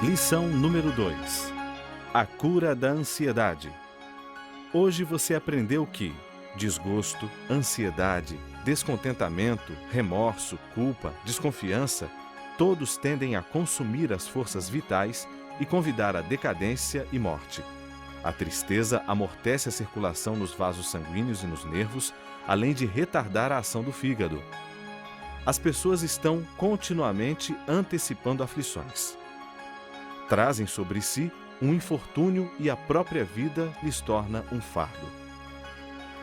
Lição número 2. A cura da ansiedade. Hoje você aprendeu que desgosto, ansiedade, descontentamento, remorso, culpa, desconfiança, todos tendem a consumir as forças vitais e convidar à decadência e morte. A tristeza amortece a circulação nos vasos sanguíneos e nos nervos, além de retardar a ação do fígado. As pessoas estão continuamente antecipando aflições. Trazem sobre si um infortúnio e a própria vida lhes torna um fardo.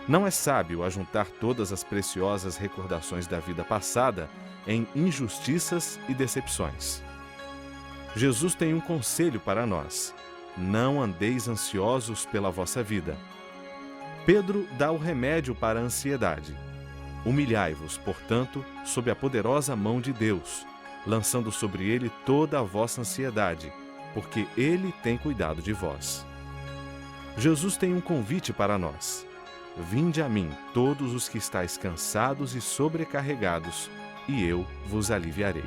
Não é sábio ajuntar todas as preciosas recordações da vida passada em injustiças e decepções. Jesus tem um conselho para nós: não andeis ansiosos pela vossa vida. Pedro dá o remédio para a ansiedade. Humilhai-vos, portanto, sob a poderosa mão de Deus, lançando sobre ele toda a vossa ansiedade, porque ele tem cuidado de vós. Jesus tem um convite para nós: vinde a mim, todos os que estáis cansados e sobrecarregados, e eu vos aliviarei.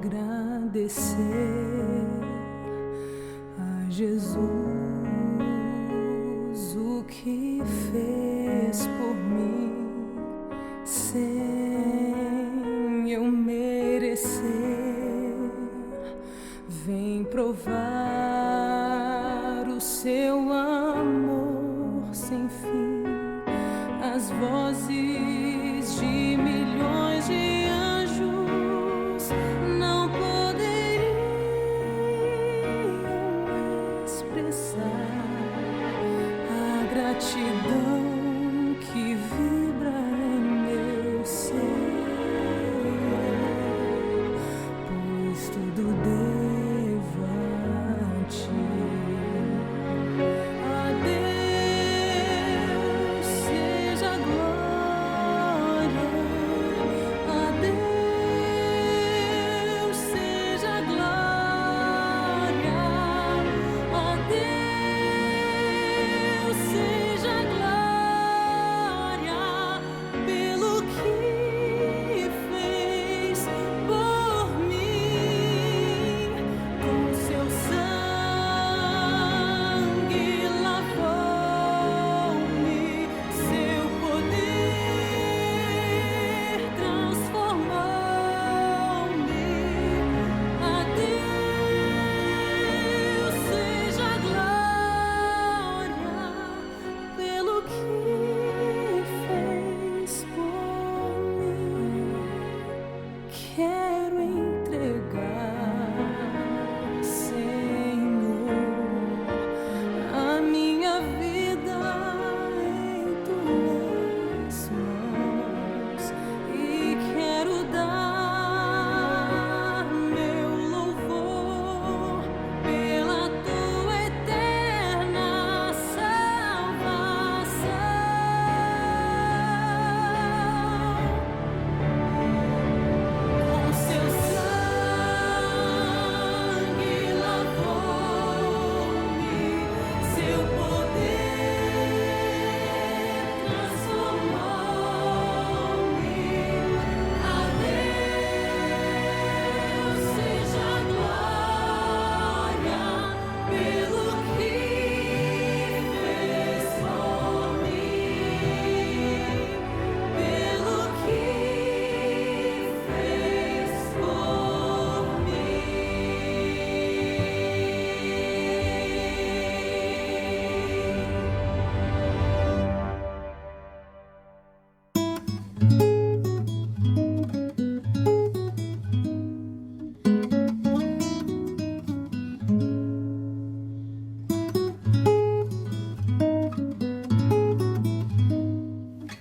Agradecer a Jesus o que fez por mim, sem eu merecer. Vem provar o seu amor sem fim. As vozes de milhões de anjos não poderiam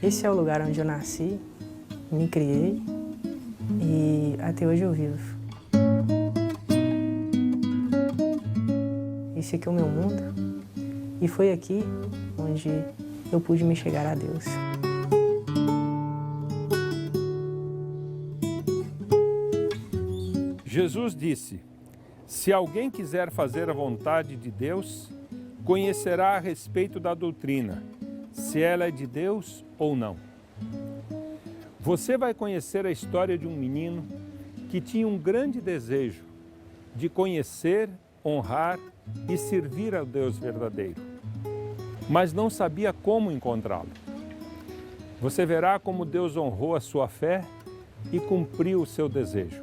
Esse é o lugar onde eu nasci, me criei e até hoje eu vivo. Esse aqui é o meu mundo e foi aqui onde eu pude me chegar a Deus. Jesus disse: se alguém quiser fazer a vontade de Deus, conhecerá a respeito da doutrina, se ela é de Deus ou não. Você vai conhecer a história de um menino que tinha um grande desejo de conhecer, honrar e servir ao Deus verdadeiro, mas não sabia como encontrá-lo. Você verá como Deus honrou a sua fé e cumpriu o seu desejo.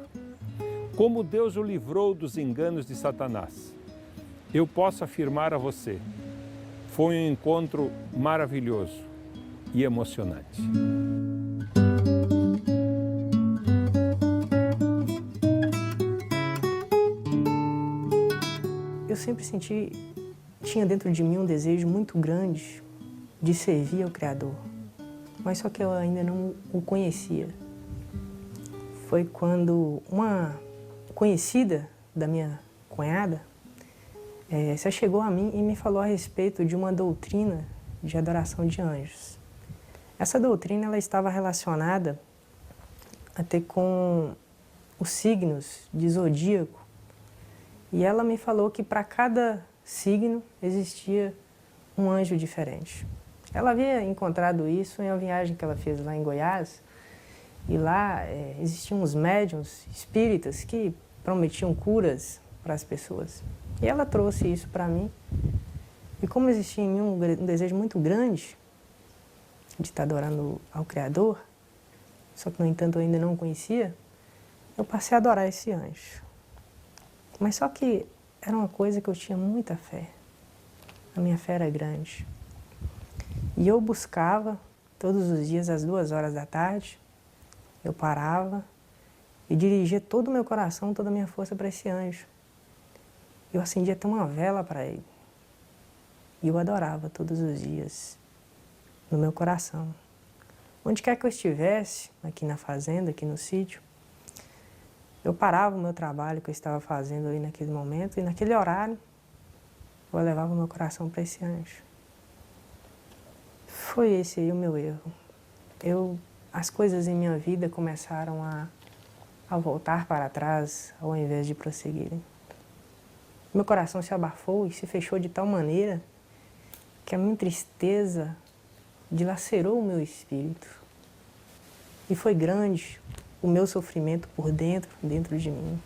Como Deus o livrou dos enganos de Satanás. Eu posso afirmar a você, foi um encontro maravilhoso e emocionante. Eu sempre tinha dentro de mim um desejo muito grande de servir ao Criador, mas só que eu ainda não o conhecia. Foi quando uma conhecida da minha cunhada se chegou a mim e me falou a respeito de uma doutrina de adoração de anjos. Essa doutrina ela estava relacionada até com os signos de zodíaco e ela me falou que para cada signo existia um anjo diferente. Ela havia encontrado isso em uma viagem que ela fez lá em Goiás e lá existiam uns médiuns espíritas que prometiam curas para as pessoas. E ela trouxe isso para mim. E como existia em mim um desejo muito grande de estar adorando ao Criador, só que, no entanto, eu ainda não o conhecia, eu passei a adorar esse anjo. Mas só que era uma coisa que eu tinha muita fé. A minha fé era grande. E eu buscava, todos os dias, às 2 horas da tarde, eu parava e dirigia todo o meu coração, toda a minha força para esse anjo. Eu acendia até uma vela para ele. E eu adorava todos os dias, no meu coração. Onde quer que eu estivesse, aqui na fazenda, aqui no sítio, eu parava o meu trabalho que eu estava fazendo ali naquele momento, e naquele horário, eu levava o meu coração para esse anjo. Foi esse aí o meu erro. As coisas em minha vida começaram a voltar para trás, ao invés de prosseguirem. Meu coração se abafou e se fechou de tal maneira que a minha tristeza dilacerou o meu espírito. E foi grande o meu sofrimento por dentro de mim.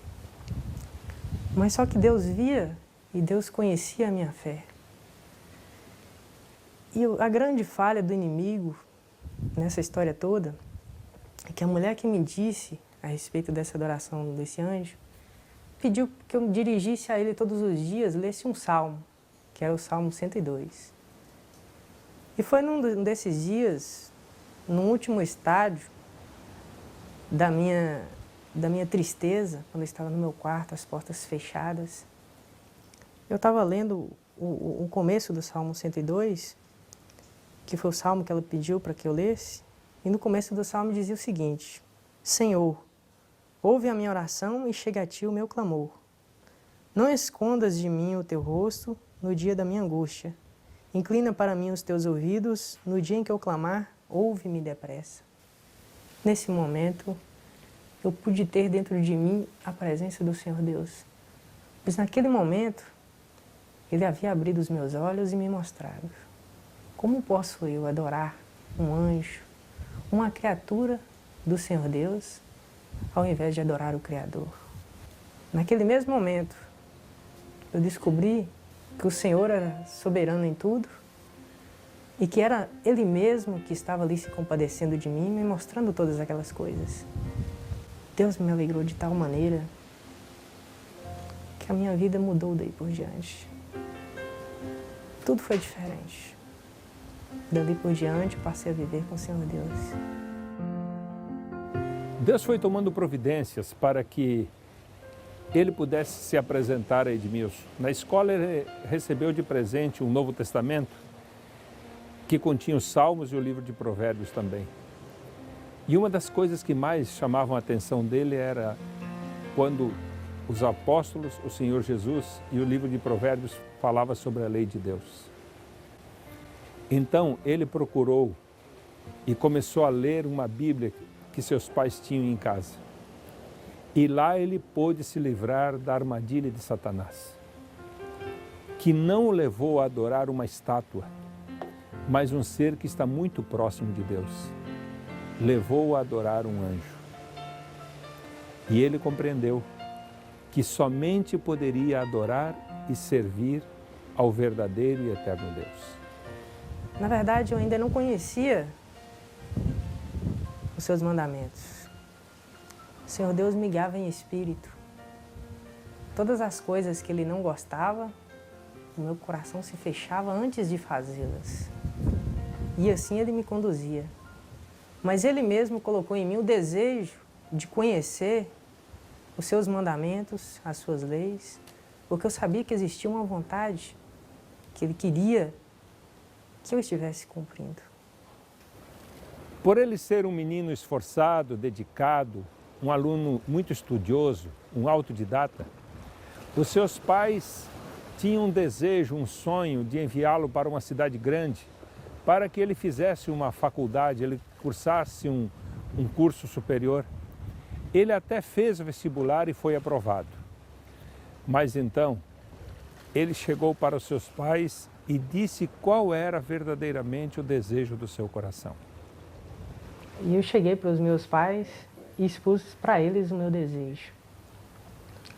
Mas só que Deus via e Deus conhecia a minha fé. E a grande falha do inimigo nessa história toda é que a mulher que me disse a respeito dessa adoração desse anjo pediu que eu me dirigisse a ele todos os dias, lesse um salmo, que era o Salmo 102. E foi num desses dias, no último estádio da minha tristeza, quando eu estava no meu quarto, as portas fechadas, eu estava lendo o começo do Salmo 102, que foi o salmo que ela pediu para que eu lesse, e no começo do salmo dizia o seguinte: Senhor, ouve a minha oração e chega a ti o meu clamor. Não escondas de mim o teu rosto no dia da minha angústia. Inclina para mim os teus ouvidos, no dia em que eu clamar, ouve-me depressa. Nesse momento, eu pude ter dentro de mim a presença do Senhor Deus. Pois naquele momento, Ele havia abrido os meus olhos e me mostrado como posso eu adorar um anjo, uma criatura do Senhor Deus, ao invés de adorar o Criador. Naquele mesmo momento, eu descobri que o Senhor era soberano em tudo e que era Ele mesmo que estava ali se compadecendo de mim, me mostrando todas aquelas coisas. Deus me alegrou de tal maneira que a minha vida mudou daí por diante. Tudo foi diferente. Dali por diante, eu passei a viver com o Senhor Deus. Deus foi tomando providências para que ele pudesse se apresentar a Edmilson. Na escola ele recebeu de presente um Novo Testamento que continha os Salmos e o livro de Provérbios também. E uma das coisas que mais chamavam a atenção dele era quando os apóstolos, o Senhor Jesus e o livro de Provérbios falava sobre a lei de Deus. Então ele procurou e começou a ler uma Bíblia que seus pais tinham em casa. E lá ele pôde se livrar da armadilha de Satanás, que não o levou a adorar uma estátua, mas um ser que está muito próximo de Deus. Levou-o a adorar um anjo. E ele compreendeu que somente poderia adorar e servir ao verdadeiro e eterno Deus. Na verdade, eu ainda não conhecia os seus mandamentos. O Senhor Deus me guiava em espírito. Todas as coisas que Ele não gostava, o meu coração se fechava antes de fazê-las. E assim Ele me conduzia. Mas Ele mesmo colocou em mim o desejo de conhecer os seus mandamentos, as suas leis, porque eu sabia que existia uma vontade que Ele queria que eu estivesse cumprindo. Por ele ser um menino esforçado, dedicado, um aluno muito estudioso, um autodidata, os seus pais tinham um desejo, um sonho de enviá-lo para uma cidade grande, para que ele fizesse uma faculdade, ele cursasse um curso superior. Ele até fez o vestibular e foi aprovado. Mas então, ele chegou para os seus pais e disse qual era verdadeiramente o desejo do seu coração. E eu cheguei para os meus pais e expus para eles o meu desejo.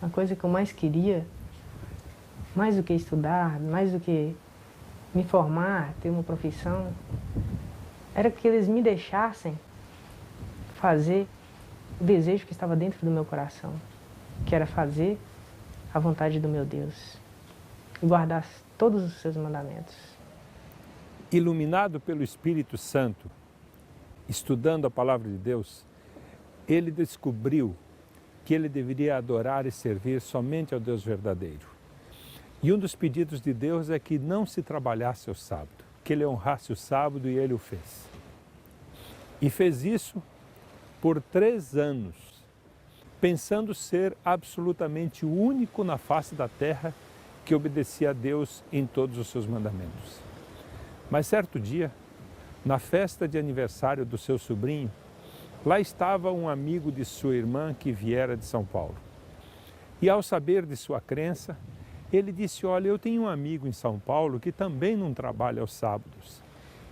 A coisa que eu mais queria, mais do que estudar, mais do que me formar, ter uma profissão, era que eles me deixassem fazer o desejo que estava dentro do meu coração, que era fazer a vontade do meu Deus e guardar todos os seus mandamentos. Iluminado pelo Espírito Santo, estudando a palavra de Deus, ele descobriu que ele deveria adorar e servir somente ao Deus verdadeiro. E um dos pedidos de Deus é que não se trabalhasse ao sábado, que ele honrasse o sábado, e ele o fez. E fez isso por 3 anos, pensando ser absolutamente o único na face da terra que obedecia a Deus em todos os seus mandamentos. Mas certo dia, na festa de aniversário do seu sobrinho, lá estava um amigo de sua irmã que viera de São Paulo. E ao saber de sua crença, ele disse: olha, eu tenho um amigo em São Paulo que também não trabalha aos sábados.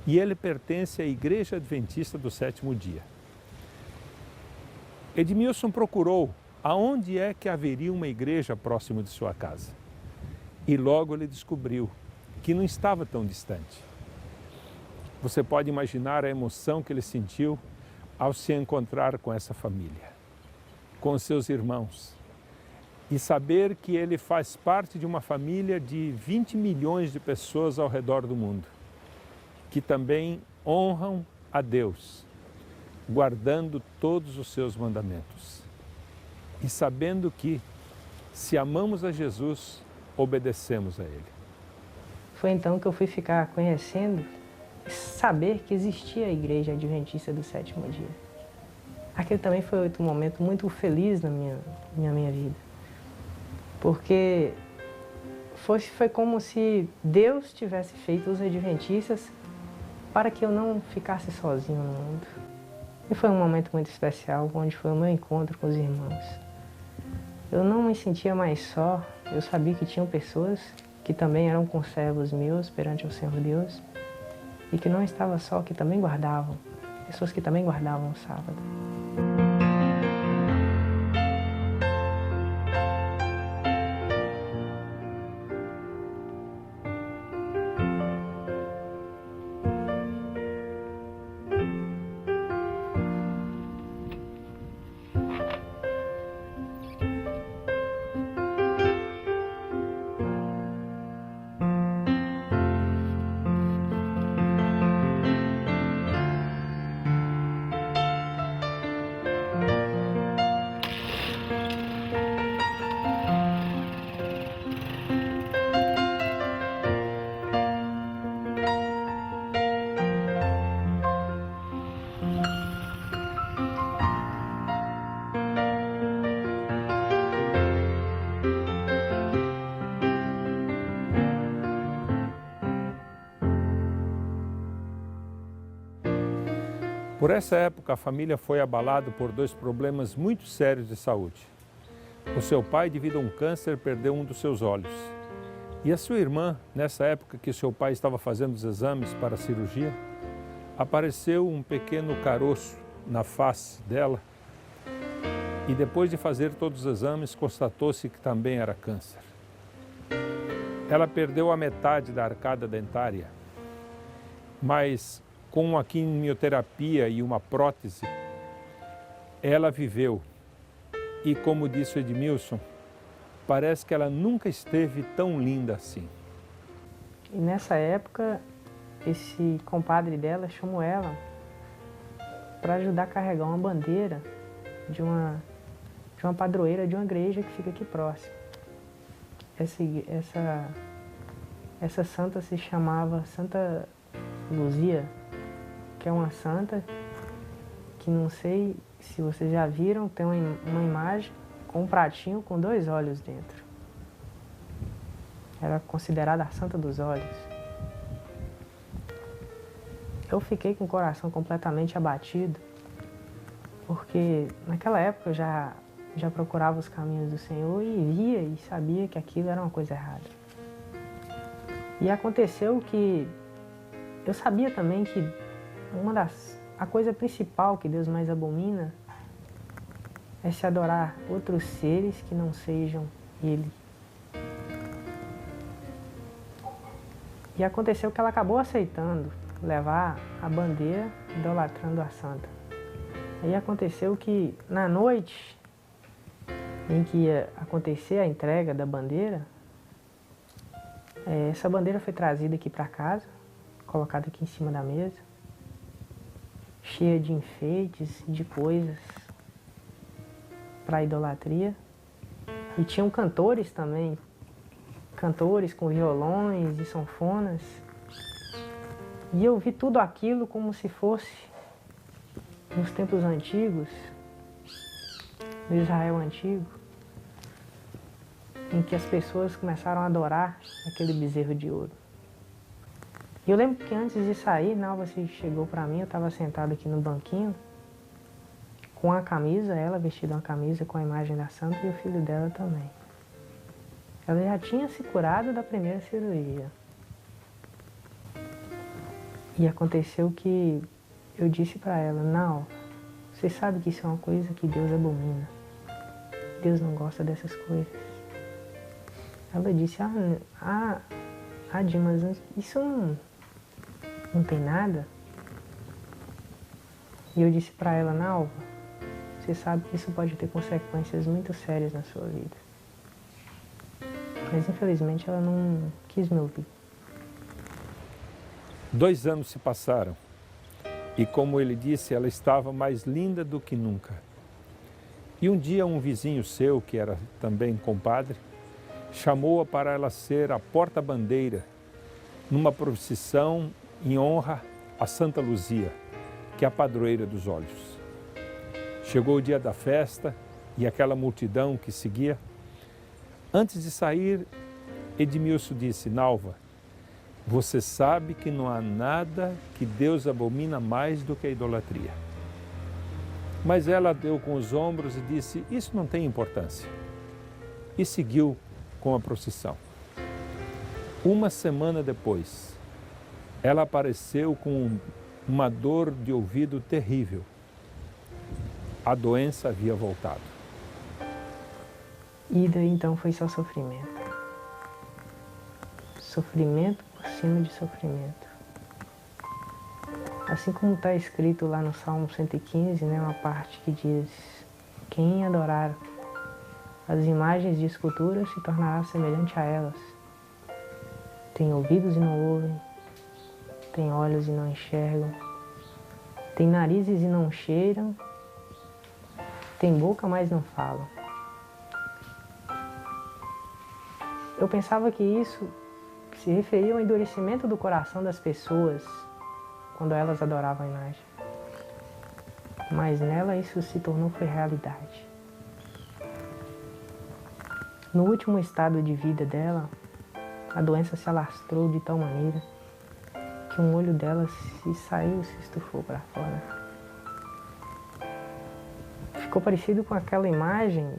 E ele pertence à Igreja Adventista do Sétimo Dia. Edmilson procurou aonde é que haveria uma igreja próximo de sua casa. E logo ele descobriu que não estava tão distante. Você pode imaginar a emoção que ele sentiu ao se encontrar com essa família, com os seus irmãos, e saber que ele faz parte de uma família de 20 milhões de pessoas ao redor do mundo, que também honram a Deus, guardando todos os seus mandamentos. E sabendo que, se amamos a Jesus, obedecemos a Ele. Foi então que eu fui ficar conhecendo e saber que existia a Igreja Adventista do Sétimo Dia. Aquele também foi outro momento muito feliz na minha vida. Porque foi como se Deus tivesse feito os Adventistas para que eu não ficasse sozinho no mundo. E foi um momento muito especial, onde foi o meu encontro com os irmãos. Eu não me sentia mais só, eu sabia que tinham pessoas que também eram conservos meus perante o Senhor Deus e que não estava só, que também guardavam, pessoas que também guardavam o sábado. Por essa época, a família foi abalada por 2 problemas muito sérios de saúde. O seu pai, devido a um câncer, perdeu um dos seus olhos. E a sua irmã, nessa época que o seu pai estava fazendo os exames para a cirurgia, apareceu um pequeno caroço na face dela e depois de fazer todos os exames, constatou-se que também era câncer. Ela perdeu a metade da arcada dentária, mas com a quimioterapia e uma prótese, ela viveu. E como disse o Edmilson, parece que ela nunca esteve tão linda assim. E nessa época, esse compadre dela chamou ela para ajudar a carregar uma bandeira de uma padroeira de uma igreja que fica aqui próximo. Essa santa se chamava Santa Luzia, que é uma santa que não sei se vocês já viram, tem uma imagem com um pratinho com 2 olhos dentro. Era considerada a santa dos olhos. Eu fiquei com o coração completamente abatido, porque naquela época eu já procurava os caminhos do Senhor e via e sabia que aquilo era uma coisa errada. E aconteceu que eu sabia também que a coisa principal que Deus mais abomina é se adorar outros seres que não sejam Ele. E aconteceu que ela acabou aceitando levar a bandeira idolatrando a santa. Aí aconteceu que na noite em que ia acontecer a entrega da bandeira, essa bandeira foi trazida aqui para casa, colocada aqui em cima da mesa, cheia de enfeites, de coisas para a idolatria. E tinham cantores também, cantores com violões e sanfonas. E eu vi tudo aquilo como se fosse nos tempos antigos, no Israel antigo, em que as pessoas começaram a adorar aquele bezerro de ouro. E eu lembro que antes de sair, Nalva chegou para mim, eu estava sentado aqui no banquinho, com a camisa, ela vestida uma camisa com a imagem da santa e o filho dela também. Ela já tinha se curado da primeira cirurgia. E aconteceu que eu disse para ela, Nalva, você sabe que isso é uma coisa que Deus abomina. Deus não gosta dessas coisas. Ela disse, Dimas, isso não tem nada. E eu disse para ela, Nalva, você sabe que isso pode ter consequências muito sérias na sua vida. Mas infelizmente ela não quis me ouvir. 2 anos se passaram e, como ele disse, ela estava mais linda do que nunca. E um dia um vizinho seu, que era também compadre, chamou-a para ela ser a porta-bandeira numa procissão em honra a Santa Luzia, que é a padroeira dos olhos. Chegou o dia da festa e aquela multidão que seguia. Antes de sair, Edmilson disse, Nalva, você sabe que não há nada que Deus abomina mais do que a idolatria. Mas ela deu com os ombros e disse, isso não tem importância. E seguiu com a procissão. 1 semana depois, ela apareceu com uma dor de ouvido terrível. A doença havia voltado. E daí então foi só sofrimento. Sofrimento por cima de sofrimento. Assim como está escrito lá no Salmo 115, né, uma parte que diz, quem adorar as imagens de escultura se tornará semelhante a elas. Tem ouvidos e não ouvem, tem olhos e não enxergam, tem narizes e não cheiram, tem boca, mas não falam. Eu pensava que isso se referia ao endurecimento do coração das pessoas quando elas adoravam a imagem. Mas nela isso se tornou realidade. No último estado de vida dela, a doença se alastrou de tal maneira que um olho dela se estufou para fora. ficou parecido com aquela imagem,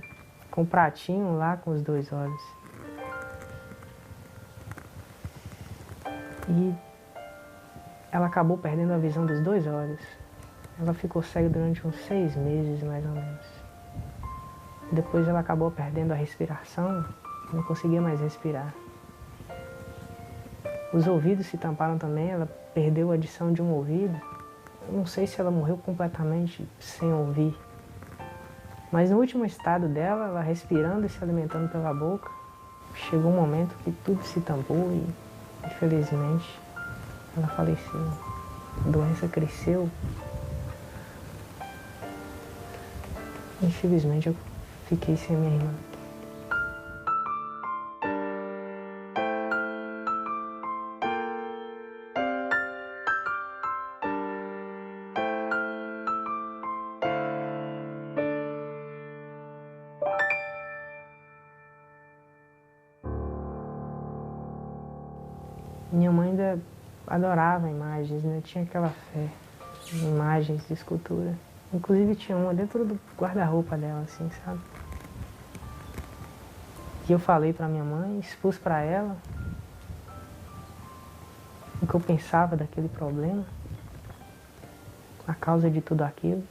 com o pratinho lá com os 2 olhos. E ela acabou perdendo a visão dos 2 olhos. Ela ficou cega durante uns 6 meses, mais ou menos. Depois ela acabou perdendo a respiração, não conseguia mais respirar. Os ouvidos se tamparam também, ela perdeu a audição de um ouvido. Eu não sei se ela morreu completamente sem ouvir. Mas no último estado dela, ela respirando e se alimentando pela boca, chegou um momento que tudo se tampou e, infelizmente, ela faleceu. A doença cresceu. Infelizmente, eu fiquei sem minha irmã. Minha mãe ainda adorava imagens, né? Tinha aquela fé em imagens de escultura. Inclusive tinha uma dentro do guarda-roupa dela, assim, sabe? E eu falei pra minha mãe, expus pra ela o que eu pensava daquele problema, a causa de tudo aquilo.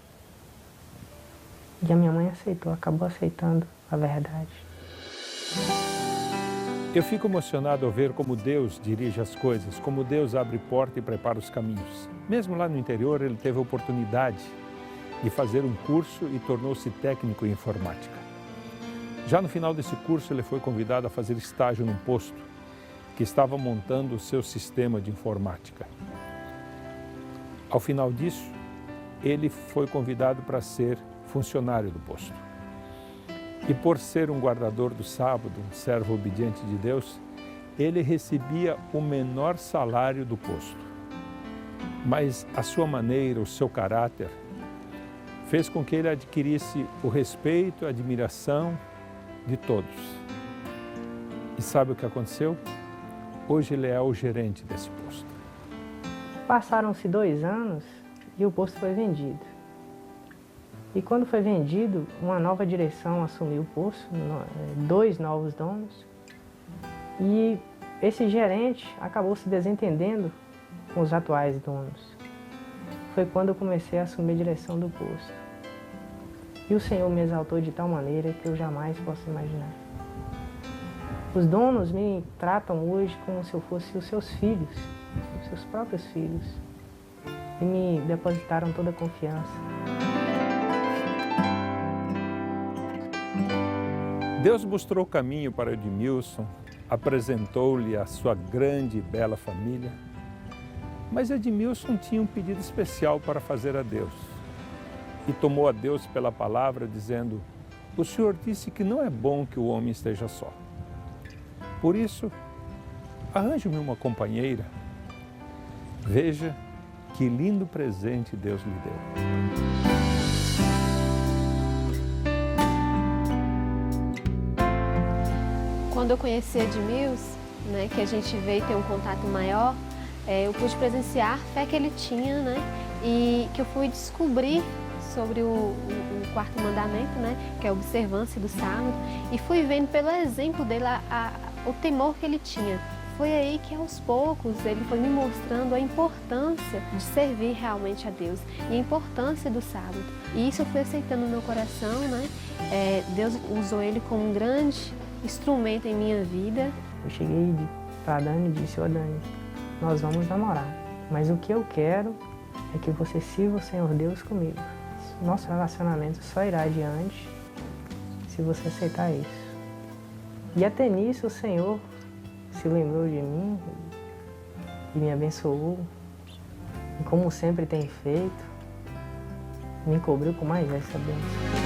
E a minha mãe aceitou, acabou aceitando a verdade. Eu fico emocionado ao ver como Deus dirige as coisas, como Deus abre porta e prepara os caminhos. Mesmo lá no interior, ele teve a oportunidade de fazer um curso e tornou-se técnico em informática. Já no final desse curso, ele foi convidado a fazer estágio num posto que estava montando o seu sistema de informática. Ao final disso, ele foi convidado para ser funcionário do posto. E por ser um guardador do sábado, um servo obediente de Deus, ele recebia o menor salário do posto. Mas a sua maneira, o seu caráter, fez com que ele adquirisse o respeito e a admiração de todos. E sabe o que aconteceu? Hoje ele é o gerente desse posto. Passaram-se 2 anos e o posto foi vendido. E quando foi vendido, uma nova direção assumiu o posto, 2 novos donos. E esse gerente acabou se desentendendo com os atuais donos. Foi quando eu comecei a assumir a direção do posto. E o Senhor me exaltou de tal maneira que eu jamais posso imaginar. Os donos me tratam hoje como se eu fosse os seus filhos, os seus próprios filhos. E me depositaram toda a confiança. Deus mostrou o caminho para Edmilson, apresentou-lhe a sua grande e bela família, mas Edmilson tinha um pedido especial para fazer a Deus. E tomou a Deus pela palavra, dizendo: o Senhor disse que não é bom que o homem esteja só. Por isso, arranje-me uma companheira. Veja que lindo presente Deus lhe deu. Quando eu conheci Edmilson, né, que a gente veio ter um contato maior, eu pude presenciar a fé que ele tinha, né, e que eu fui descobrir sobre o 4º mandamento, né, que é a observância do sábado, e fui vendo pelo exemplo dele o temor que ele tinha. Foi aí que aos poucos ele foi me mostrando a importância de servir realmente a Deus e a importância do sábado. E isso eu fui aceitando no meu coração, né, Deus usou ele como um grande instrumento em minha vida. Eu cheguei para Dani e disse: ô Dani, nós vamos namorar, mas o que eu quero é que você sirva o Senhor Deus comigo. Nosso relacionamento só irá adiante se você aceitar isso. E até nisso o Senhor se lembrou de mim e me abençoou. E como sempre tem feito, me cobriu com mais essa bênção.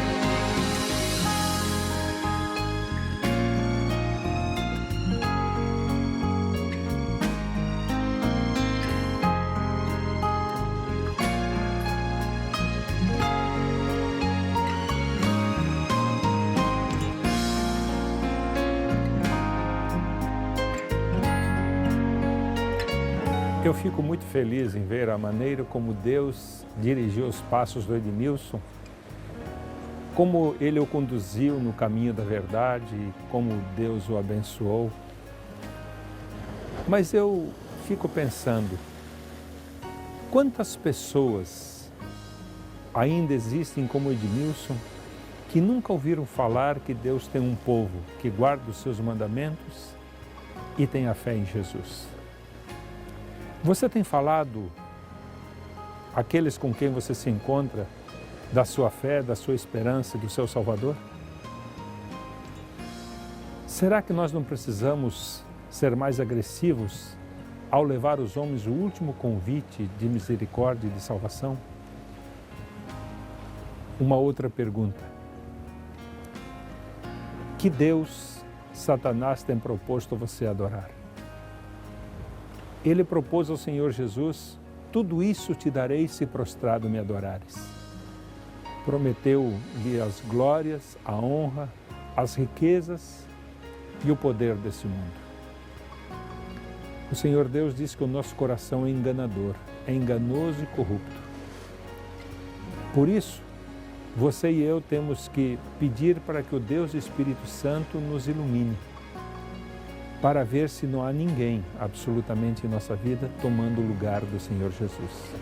Eu fico muito feliz em ver a maneira como Deus dirigiu os passos do Edmilson como Ele o conduziu no caminho da verdade, como Deus o abençoou. Mas eu fico pensando, quantas pessoas ainda existem como Edmilson, que nunca ouviram falar que Deus tem um povo que guarda os seus mandamentos e tem a fé em Jesus. Você tem falado àqueles com quem você se encontra da sua fé, da sua esperança e do seu Salvador? Será que nós não precisamos ser mais agressivos ao levar os homens o último convite de misericórdia e de salvação? Uma outra pergunta. Que Deus Satanás tem proposto a você adorar? Ele propôs ao Senhor Jesus: tudo isso te darei se prostrado me adorares. Prometeu-lhe as glórias, a honra, as riquezas e o poder desse mundo. O Senhor Deus diz que o nosso coração é enganador, é enganoso e corrupto. Por isso, você e eu temos que pedir para que o Deus Espírito Santo nos ilumine, para ver se não há ninguém, absolutamente, em nossa vida, tomando o lugar do Senhor Jesus.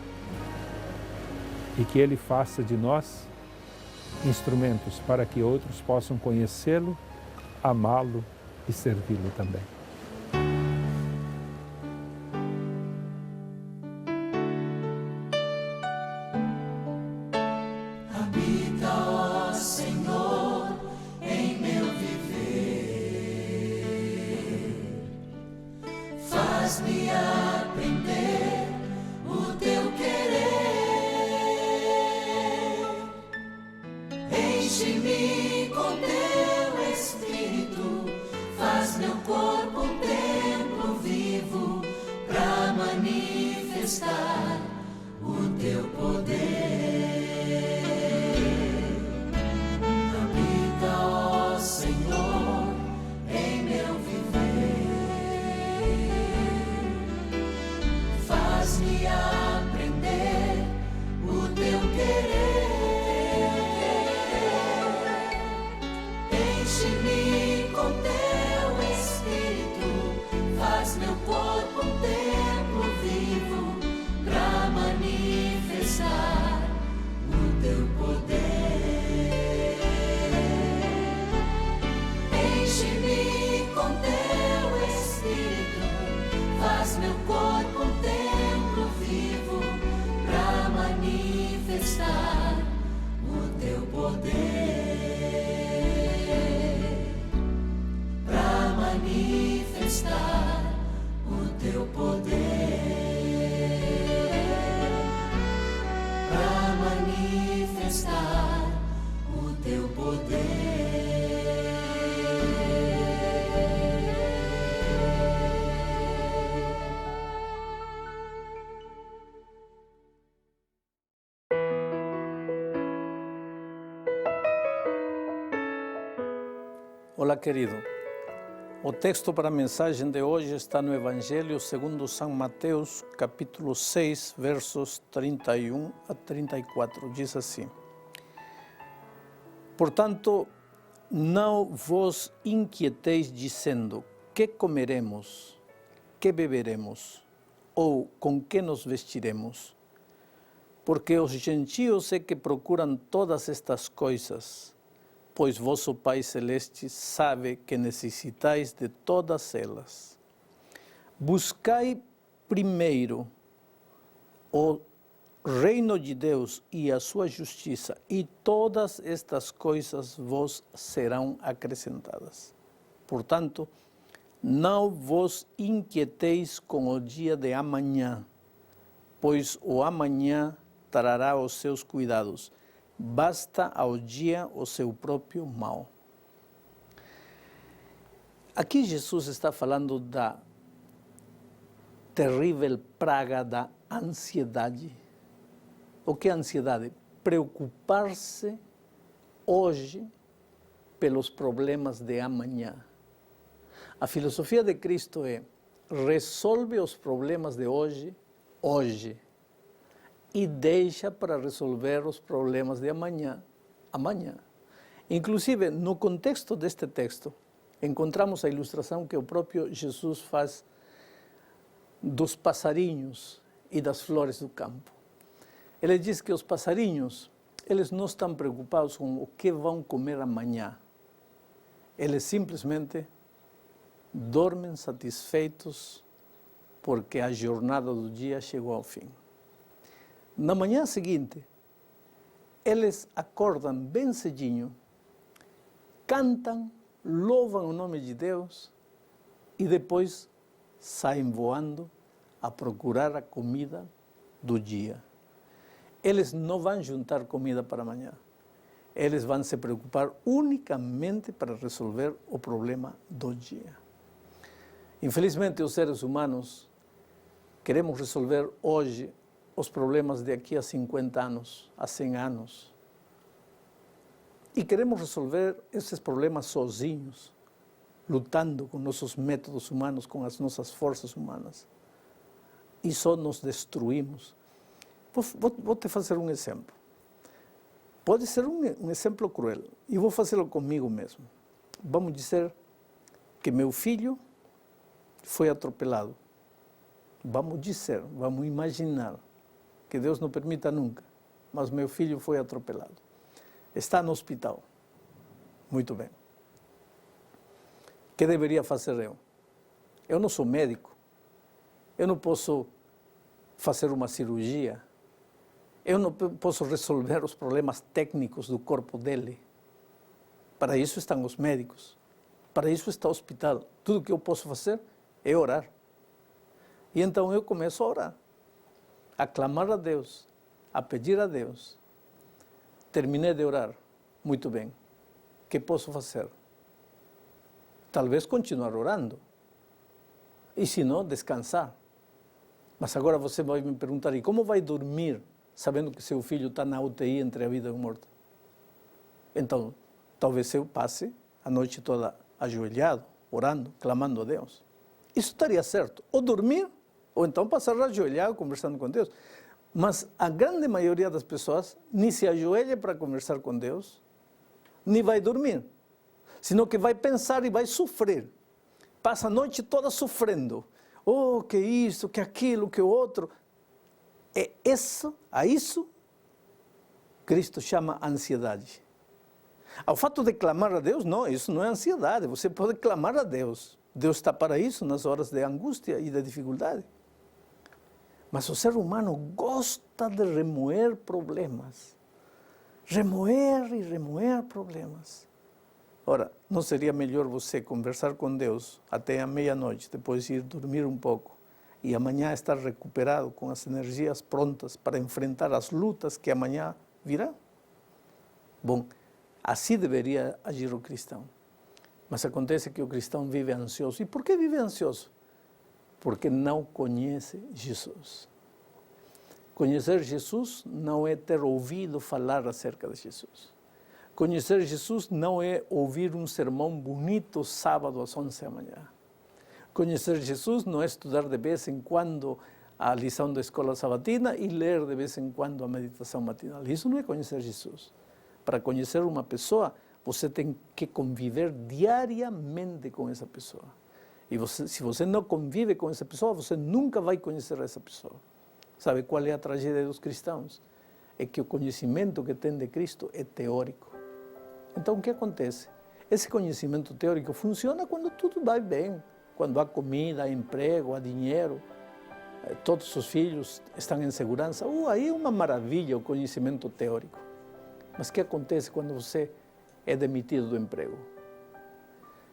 E que Ele faça de nós instrumentos para que outros possam conhecê-lo, amá-lo e servi-lo também. Faz-me aprender o teu querer, enche-me com teu Espírito, faz meu corpo um templo vivo para manifestar o teu poder. Habita, ó Senhor, em meu faz-me aprender o teu querer, enche-me com teu Espírito, faz meu corpo um templo vivo para manifestar o teu poder. Enche-me com teu Espírito, faz meu corpo um templo vivo para manifestar o teu poder, para manifestar o teu poder, para manifestar o teu poder. Olá, querido. O texto para a mensagem de hoje está no Evangelho segundo São Mateus, capítulo 6, versos 31 a 34. Diz assim: Portanto, não vos inquieteis dizendo: que comeremos, que beberemos, ou com que nos vestiremos? Porque os gentios é que procuram todas estas coisas, pois vosso Pai Celeste sabe que necessitais de todas elas. Buscai primeiro o reino de Deus e a sua justiça, e todas estas coisas vos serão acrescentadas. Portanto, não vos inquieteis com o dia de amanhã, pois o amanhã trará os seus cuidados. Basta ao dia o seu próprio mal. Aqui Jesus está falando da terrível praga da ansiedade. O que é ansiedade? Preocupar-se hoje pelos problemas de amanhã. A filosofia de Cristo é: resolve os problemas de hoje, hoje. E deixa para resolver os problemas de amanhã, amanhã. Inclusive, no contexto deste texto, encontramos a ilustração que o próprio Jesus faz dos passarinhos e das flores do campo. Ele diz que os passarinhos, eles não estão preocupados com o que vão comer amanhã. Eles simplesmente dormem satisfeitos porque a jornada do dia chegou ao fim. Na manhã seguinte, eles acordam bem cedinho, cantam, louvam o nome de Deus e depois saem voando a procurar a comida do dia. Eles não vão juntar comida para amanhã. Eles vão se preocupar unicamente para resolver o problema do dia. Infelizmente, os seres humanos queremos resolver hoje os problemas de aqui a 50 anos, a 100 anos. E queremos resolver esses problemas sozinhos, lutando com nossos métodos humanos, com as nossas forças humanas. E só nos destruímos. Vou te fazer um exemplo. Pode ser um exemplo cruel, e vou fazê-lo comigo mesmo. Vamos dizer que meu filho foi atropelado. Vamos dizer, vamos imaginar, que Deus não permita nunca, mas meu filho foi atropelado. Está no hospital. Muito bem. O que deveria fazer eu? Eu não sou médico. Eu não posso fazer uma cirurgia. Eu não posso resolver os problemas técnicos do corpo dele. Para isso estão os médicos. Para isso está o hospital. Tudo que eu posso fazer é orar. E então eu começo a orar, a clamar a Deus, a pedir a Deus. Terminei de orar. Muito bem. O que posso fazer? Talvez continuar orando. E se não, descansar. Mas agora você vai me perguntar, e como vai dormir sabendo que seu filho está na UTI entre a vida e a morte? Então, talvez eu passe a noite toda ajoelhado, orando, clamando a Deus. Isso estaria certo. Ou dormir, ou então passar ajoelhado, conversando com Deus. Mas a grande maioria das pessoas nem se ajoelha para conversar com Deus, nem vai dormir, senão que vai pensar e vai sofrer. Passa a noite toda sofrendo. Oh, que isso, que aquilo, que outro. A isso Cristo chama ansiedade. Ao fato de clamar a Deus, não, isso não é ansiedade. Você pode clamar a Deus. Deus está para isso nas horas de angústia e de dificuldade. Mas o ser humano gosta de remoer problemas. Remoer e remoer problemas. Ora, não seria melhor você conversar com Deus até a meia-noite, depois ir dormir um pouco e amanhã estar recuperado com as energias prontas para enfrentar as lutas que amanhã virão? Bom, assim deveria agir o cristão. Mas acontece que o cristão vive ansioso. E por que vive ansioso? Porque não conhece Jesus. Conhecer Jesus não é ter ouvido falar acerca de Jesus. Conhecer Jesus não é ouvir um sermão bonito sábado às 11 da manhã. Conhecer Jesus não é estudar de vez em quando a lição da escola sabatina e ler de vez em quando a meditação matinal. Isso não é conhecer Jesus. Para conhecer uma pessoa, você tem que conviver diariamente com essa pessoa. E se você não convive com essa pessoa, você nunca vai conhecer essa pessoa. Sabe qual é a tragédia dos cristãos? É que o conhecimento que tem de Cristo é teórico. Então, o que acontece? Esse conhecimento teórico funciona quando tudo vai bem. Quando há comida, há emprego, há dinheiro, todos os filhos estão em segurança. Aí é uma maravilha o conhecimento teórico. Mas o que acontece quando você é demitido do emprego?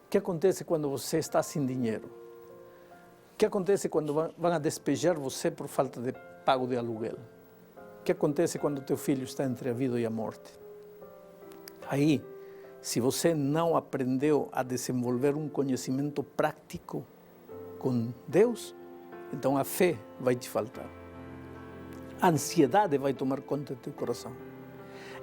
O que acontece quando você está sem dinheiro? O que acontece quando vão a despejar você por falta de pago de aluguel? O que acontece quando teu filho está entre a vida e a morte? Aí, se você não aprendeu a desenvolver um conhecimento prático com Deus, então a fé vai te faltar. A ansiedade vai tomar conta do teu coração.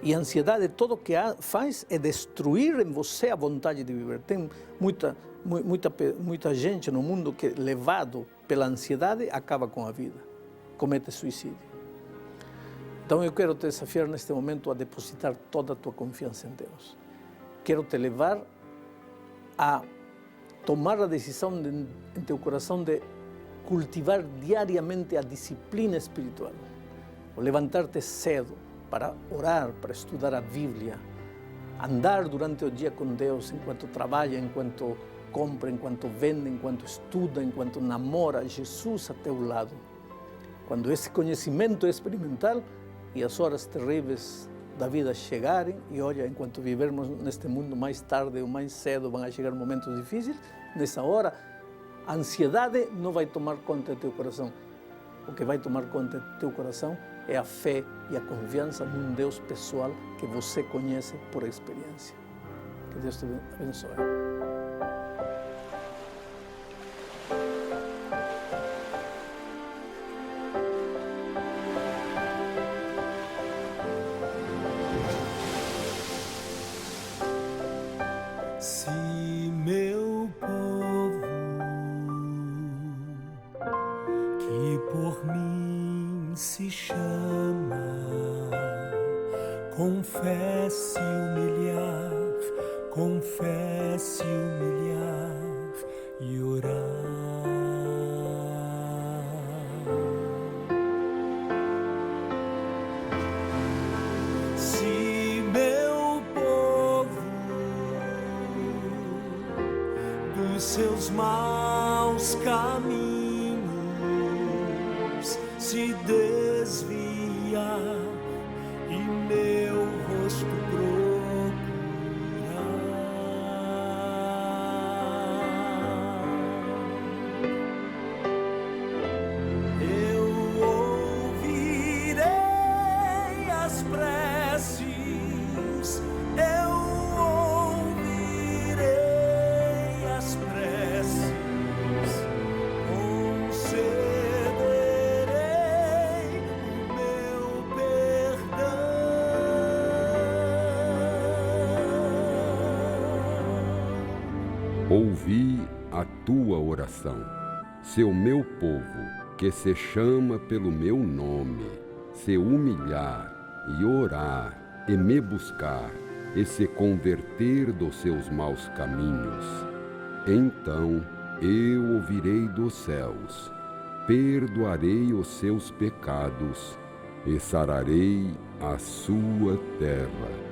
E a ansiedade, tudo o que faz é destruir em você a vontade de viver. Tem muita gente no mundo que, levado pela ansiedade, acaba com a vida, comete suicídio. Então eu quero te desafiar neste momento a depositar toda a tua confiança em Deus. quero te levar a tomar a decisão em teu coração de cultivar diariamente a disciplina espiritual. O levantar-te cedo para orar, para estudar a Bíblia, andar durante o dia com Deus enquanto trabalha, enquanto compra, enquanto vende, enquanto estuda, enquanto namora, Jesus a teu lado. Quando esse conhecimento é experimental e as horas terríveis da vida chegarem, e olha, enquanto vivermos neste mundo mais tarde ou mais cedo vão chegar momentos difíceis, nessa hora a ansiedade não vai tomar conta do teu coração. O que vai tomar conta do teu coração é a fé e a confiança num Deus pessoal que você conhece por experiência. Que Deus te abençoe. Se meu povo, que por mim se chama, confesse humilhar e orar. Se meu povo dos seus maus caminhos se desviar e meu rosto procurar, eu ouvirei as preces, eu ouvirei as preces, concederei o meu perdão. Ouvi a tua oração, seu meu povo, que se chama pelo meu nome, se humilhar e orar e me buscar e se converter dos seus maus caminhos. Então eu ouvirei dos céus, perdoarei os seus pecados e sararei a sua terra.